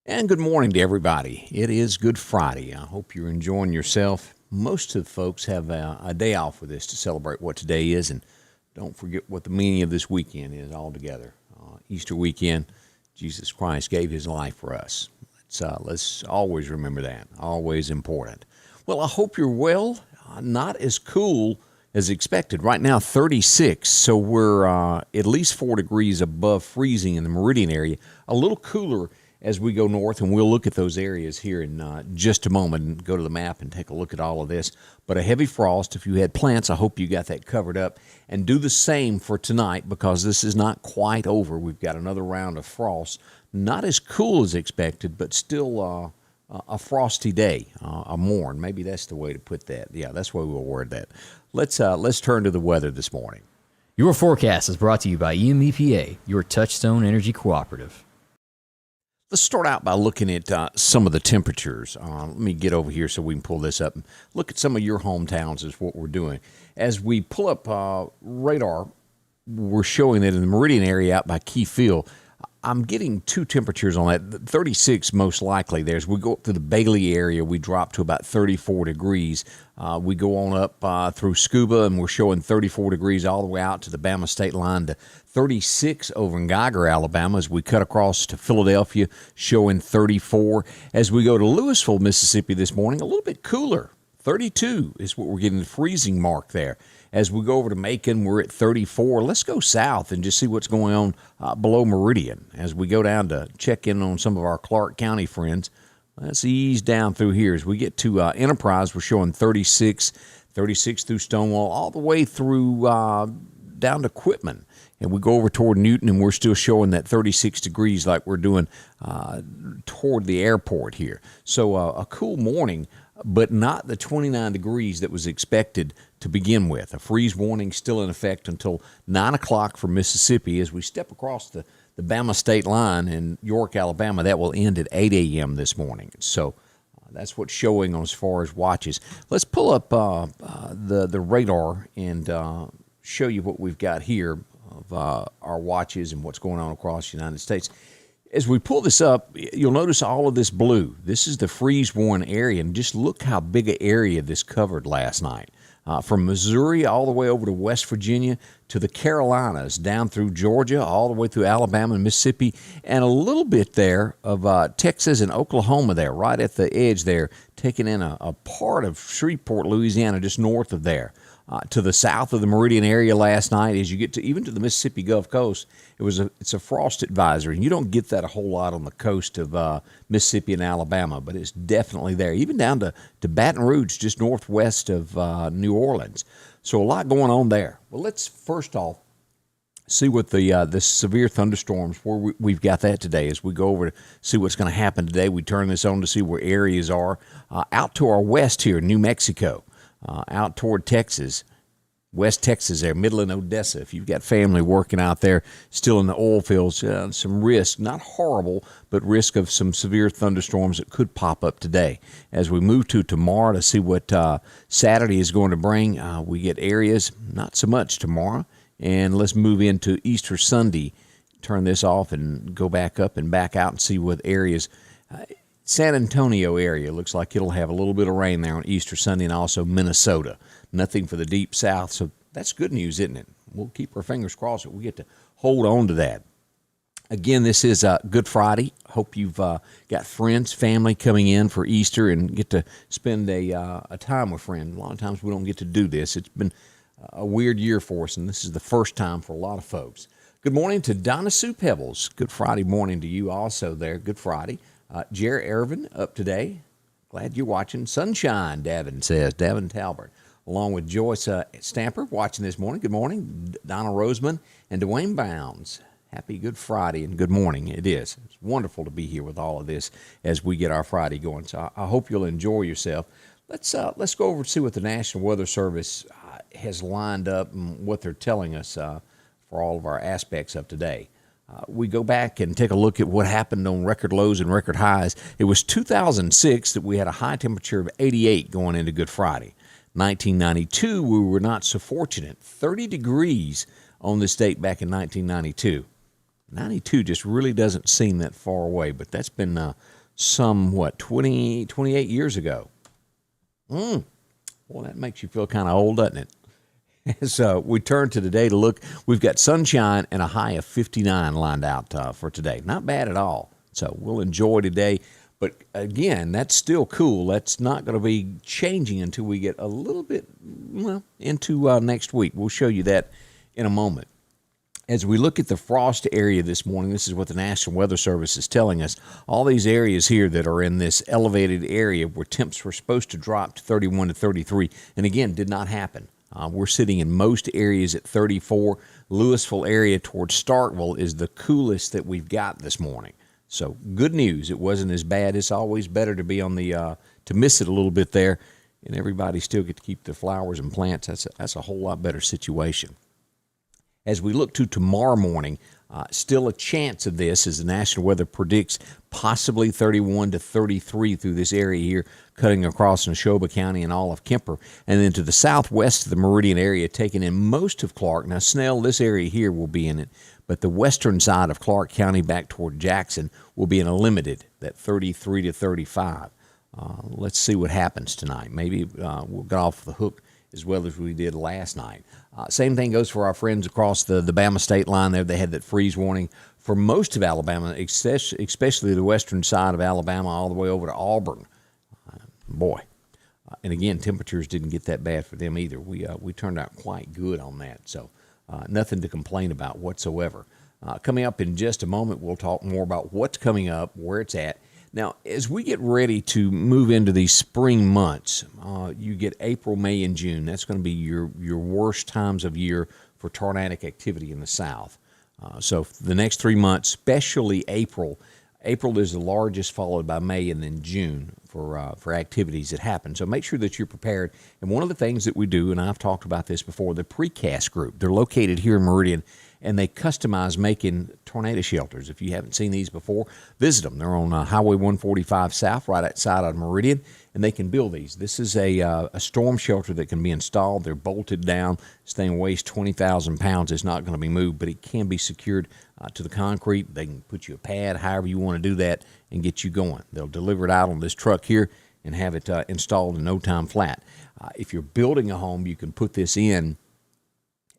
And good morning to everybody. It is Good Friday. I hope you're enjoying yourself. Most of the folks have a day off with this to celebrate what today is, and don't forget what the meaning of this weekend is altogether. Easter weekend, Jesus Christ gave his life for us. Let's always remember that. Always important. Well, I hope you're well. Not as cool as expected. Right now, 36, so we're at least 4 degrees above freezing in the Meridian area. A little cooler as we go north, and we'll look at those areas here in just a moment and go to the map and take a look at all of this. But a heavy frost. If you had plants, I hope you got that covered up. And do the same for tonight, because this is not quite over. We've got another round of frost. Not as cool as expected, but still a frosty day, a morn. Maybe that's the way to put that. Yeah, that's the way we'll word that. Let's turn to the weather this morning. Your forecast is brought to you by EMEPA, your Touchstone Energy Cooperative. Let's start out by looking at some of the temperatures. Let me get over here so we can pull this up and look at some of your hometowns is what we're doing. As we pull up radar, we're showing that in the Meridian area out by Key Field, I'm getting two temperatures on that. 36 most likely there. As we go up to the Bailey area, we drop to about 34 degrees. We go on up through Scuba, and we're showing 34 degrees all the way out to the Bama state line to 36 over in Geiger, Alabama. As we cut across to Philadelphia, showing 34. As we go to Louisville, Mississippi this morning, a little bit cooler. 32 is what we're getting, the freezing mark there. As we go over to Macon, we're at 34. Let's go south and just see what's going on below Meridian. As we go down to check in on some of our Clark County friends, let's ease down through here. As we get to Enterprise, we're showing 36 through Stonewall, all the way through down to Quitman. And we go over toward Newton, and we're still showing that 36 degrees like we're doing toward the airport here. So a cool morning, but not the 29 degrees that was expected to begin with. A freeze warning still in effect until 9 o'clock for Mississippi. As we step across the Bama state line in York, Alabama, that will end at 8 a.m. this morning. So that's what's showing on as far as watches. Let's pull up the radar and show you what we've got here of our watches and what's going on across the United States. As we pull this up, you'll notice all of this blue. This is the freeze-warned area, and just look how big an area this covered last night. From Missouri all the way over to West Virginia to the Carolinas, down through Georgia, all the way through Alabama and Mississippi, and a little bit there of Texas and Oklahoma there, right at the edge there, taking in a part of Shreveport, Louisiana, just north of there. To the south of the Meridian area last night, as you get to even to the Mississippi Gulf Coast, it's a frost advisory, and you don't get that a whole lot on the coast of Mississippi and Alabama, but it's definitely there, even down to Baton Rouge, just northwest of New Orleans. So a lot going on there. Well, let's first off see what the severe thunderstorms, where we've got that today. As we go over to see what's going to happen today, we turn this on to see where areas are. Out to our west here, New Mexico. Out toward Texas, West Texas there, Midland, Odessa. If you've got family working out there still in the oil fields, some risk, not horrible, but risk of some severe thunderstorms that could pop up today. As we move to tomorrow to see what Saturday is going to bring, we get areas, not so much tomorrow. And let's move into Easter Sunday. Turn this off and go back up and back out and see what areas. San Antonio area looks like it'll have a little bit of rain there on Easter Sunday, and also Minnesota. Nothing for the deep south, so that's good news, isn't it? We'll keep our fingers crossed that we get to hold on to that. Again, this is Good Friday. Hope you've got friends, family coming in for Easter and get to spend a time with friends. A lot of times we don't get to do this. It's been a weird year for us, and this is the first time for a lot of folks. Good morning to Donna Sue Pebbles. Good Friday morning to you also there. Good Friday. Jerry Irvin up today. Glad you're watching. Sunshine, Davin says. Davin Talbert. Along with Joyce Stamper watching this morning. Good morning. Donna Roseman and Dwayne Bounds. Happy Good Friday and good morning. It is. It's wonderful to be here with all of this as we get our Friday going. So I hope you'll enjoy yourself. Let's go over and see what the National Weather Service has lined up and what they're telling us for all of our aspects of today. We go back and take a look at what happened on record lows and record highs. It was 2006 that we had a high temperature of 88 going into Good Friday. 1992, we were not so fortunate. 30 degrees on this date back in 1992. 92 just really doesn't seem that far away, but that's been some, 28 years ago. Well, that makes you feel kind of old, doesn't it? As we turn to today to look, we've got sunshine and a high of 59 lined out for today. Not bad at all. So we'll enjoy today. But again, that's still cool. That's not going to be changing until we get a little bit, into next week. We'll show you that in a moment. As we look at the frost area this morning, this is what the National Weather Service is telling us. All these areas here that are in this elevated area where temps were supposed to drop to 31 to 33, and again, did not happen. We're sitting in most areas at 34. Louisville area towards Starkville is the coolest that we've got this morning. So good news. It wasn't as bad. It's always better to be on the to miss it a little bit there, and everybody still get to keep their flowers and plants. That's a whole lot better situation. As we look to tomorrow morning, still a chance of this as the National Weather predicts possibly 31 to 33 through this area here, cutting across Neshoba County and all of Kemper. And then to the southwest of the Meridian area, taking in most of Clark. Now, Snell, this area here will be in it, but the western side of Clark County back toward Jackson will be in a limited, that 33 to 35. Let's see what happens tonight. Maybe we'll get off the hook as well as we did last night. Same thing goes for our friends across the Bama state line there. They had that freeze warning for most of Alabama, especially the western side of Alabama all the way over to Auburn. And again, temperatures didn't get that bad for them either. We turned out quite good on that, so nothing to complain about whatsoever. Coming up in just a moment, we'll talk more about what's coming up, where it's at. Now, as we get ready to move into these spring months, you get April, May, and June. That's going to be your worst times of year for tornadic activity in the south. So the next 3 months, especially April. April is the largest, followed by May and then June for activities that happen. So make sure that you're prepared. And one of the things that we do, and I've talked about this before, the Precast Group. They're located here in Meridian, and they customize making tornado shelters. If you haven't seen these before, visit them. They're on Highway 145 South, right outside of Meridian, and they can build these. This is a storm shelter that can be installed. They're bolted down. This thing weighs 20,000 pounds. It's not going to be moved, but it can be secured to the concrete. They can put you a pad, however you want to do that, and get you going. They'll deliver it out on this truck here and have it installed in no time flat. If you're building a home, you can put this in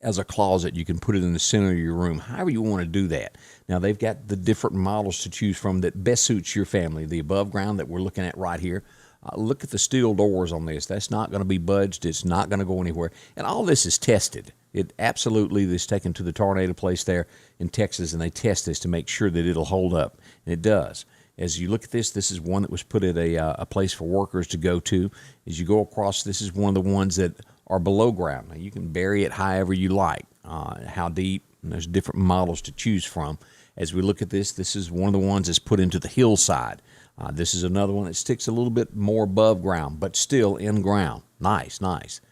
as a closet. You can put it in the center of your room, however you want to do that. Now, they've got the different models to choose from that best suits your family. The above ground that we're looking at right here. Look at the steel doors on this. That's not going to be budged. It's not going to go anywhere. And all this is tested. It absolutely is taken to the tornado place there in Texas, and they test this to make sure that it'll hold up. And it does. As you look at this, this is one that was put at a place for workers to go to. As you go across, this is one of the ones that are below ground. Now, you can bury it however you like, how deep, and there's different models to choose from. As we look at this, this is one of the ones that's put into the hillside. This is another one that sticks a little bit more above ground, but still in ground. Nice, nice.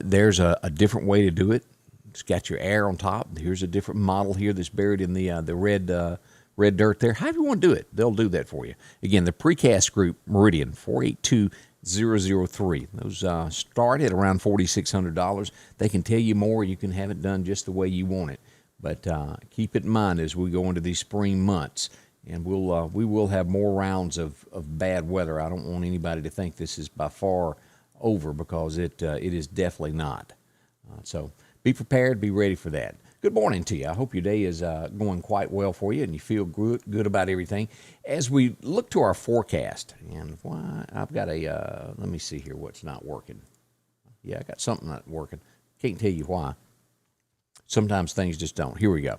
There's a different way to do it. It's got your air on top. Here's a different model here that's buried in the red dirt there. However you want to do it, they'll do that for you. Again, the Precast Group, Meridian, 482-003. Those start at around $4,600. They can tell you more. You can have it done just the way you want it. But keep it in mind as we go into these spring months. And we will have more rounds of bad weather. I don't want anybody to think this is by far over, because it is definitely not. So be prepared, be ready for that. Good morning to you. I hope your day is going quite well for you and you feel good about everything. As we look to our forecast, and I've got let me see here what's not working. Yeah, I got something not working. Can't tell you why. Sometimes things just don't. Here we go.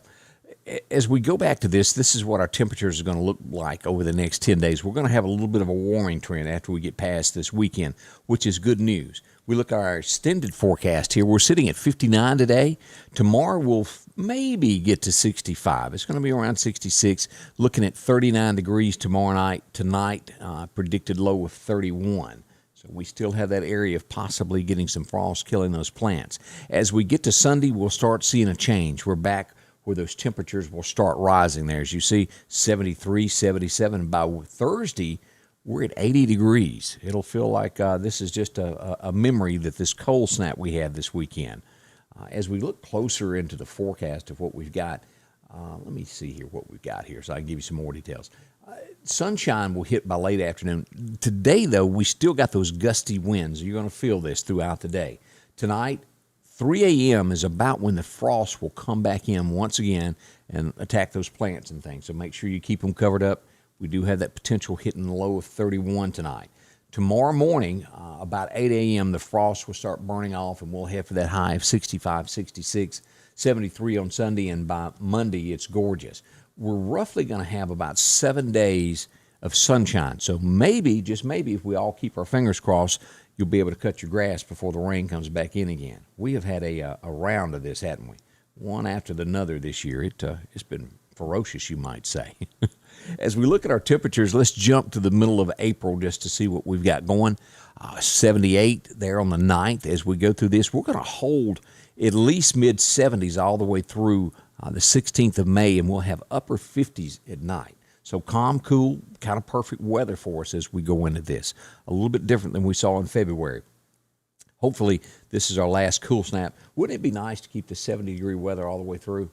As we go back to this is what our temperatures are going to look like over the next 10 days. We're going to have a little bit of a warming trend after we get past this weekend, which is good news. We look at our extended forecast here. We're sitting at 59 today. Tomorrow we'll maybe get to 65. It's going to be around 66, looking at 39 degrees tomorrow night. Tonight, predicted low of 31. So we still have that area of possibly getting some frost killing those plants. As we get to Sunday, we'll start seeing a change. We're back where those temperatures will start rising there. As you see, 73, 77. By Thursday, we're at 80 degrees. It'll feel like this is just a memory that this cold snap we had this weekend. As we look closer into the forecast of what we've got, let me see here what we've got here so I can give you some more details. Sunshine will hit by late afternoon. Today, though, we still got those gusty winds. You're going to feel this throughout the day. Tonight, 3 a.m. is about when the frost will come back in once again and attack those plants and things. So make sure you keep them covered up. We do have that potential hitting the low of 31 tonight. Tomorrow morning, about 8 a.m., the frost will start burning off, and we'll head for that high of 65, 66, 73 on Sunday, and by Monday, it's gorgeous. We're roughly going to have about 7 days of sunshine. So maybe, just maybe, if we all keep our fingers crossed, you'll be able to cut your grass before the rain comes back in again. We have had a round of this, haven't we? One after another this year. It's been ferocious, you might say. As we look at our temperatures, let's jump to the middle of April just to see what we've got going. 78 there on the 9th. As we go through this, we're going to hold at least mid-70s all the way through the 16th of May, and we'll have upper 50s at night. So calm, cool, kind of perfect weather for us as we go into this. A little bit different than we saw in February. Hopefully, this is our last cool snap. Wouldn't it be nice to keep the 70-degree weather all the way through?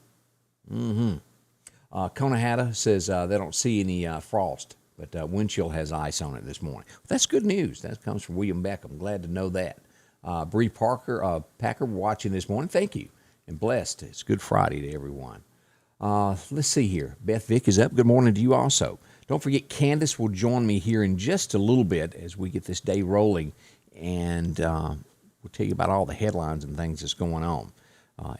Conahatta says they don't see any frost, but windshield has ice on it this morning. That's good news. That comes from William Beck. I'm glad to know that. Bree Packer watching this morning. Thank you. And blessed. It's Good Friday to everyone. Let's see here. Beth Vick is up. Good morning to you also. Don't forget, Candace will join me here in just a little bit as we get this day rolling, and we'll tell you about all the headlines and things that's going on.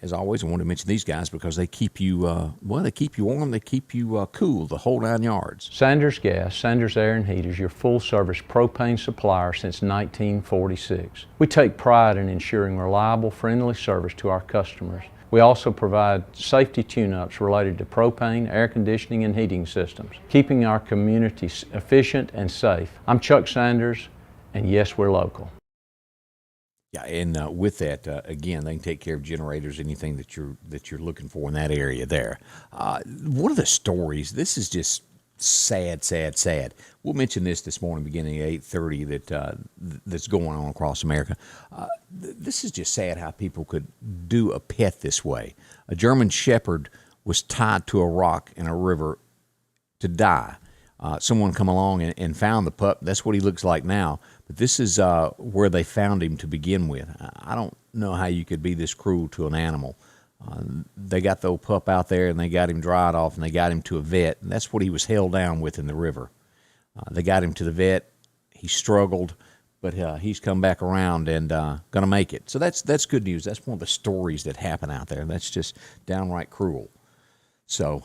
As always, I want to mention these guys because they keep you, they keep you warm, they keep you cool, the whole 9 yards. Sanders Gas, Sanders Air and Heat is your full-service propane supplier since 1946. We take pride in ensuring reliable, friendly service to our customers. We also provide safety tune-ups related to propane, air conditioning, and heating systems, keeping our community efficient and safe. I'm Chuck Sanders, and yes, we're local. Yeah, and with that, again, they can take care of generators, anything that you're looking for in that area there. One of the stories, this is just sad, sad, sad. We'll mention this morning beginning at 8:30 that's going on across America. This is just sad how people could do a pet this way. A German Shepherd was tied to a rock in a river to die. Someone come along and found the pup. That's what he looks like now. But this is where they found him to begin with. I don't know how you could be this cruel to an animal. They got the old pup out there, and they got him dried off, and they got him to a vet. And that's what he was held down with in the river. They got him to the vet. He struggled, but he's come back around and going to make it. So that's good news. That's one of the stories that happen out there. That's just downright cruel. So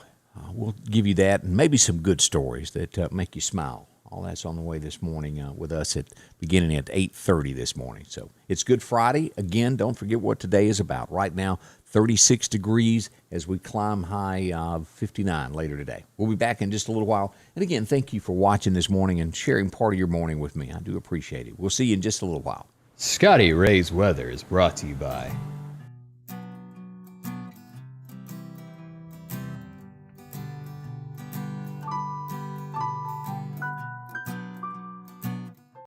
we'll give you that and maybe some good stories that make you smile. All that's on the way this morning with us beginning at 8:30 this morning. So it's Good Friday. Again, don't forget what today is about. Right now, 36 degrees as we climb high 59 later today. We'll be back in just a little while. And again, thank you for watching this morning and sharing part of your morning with me. I do appreciate it. We'll see you in just a little while. Scotty Ray's weather is brought to you by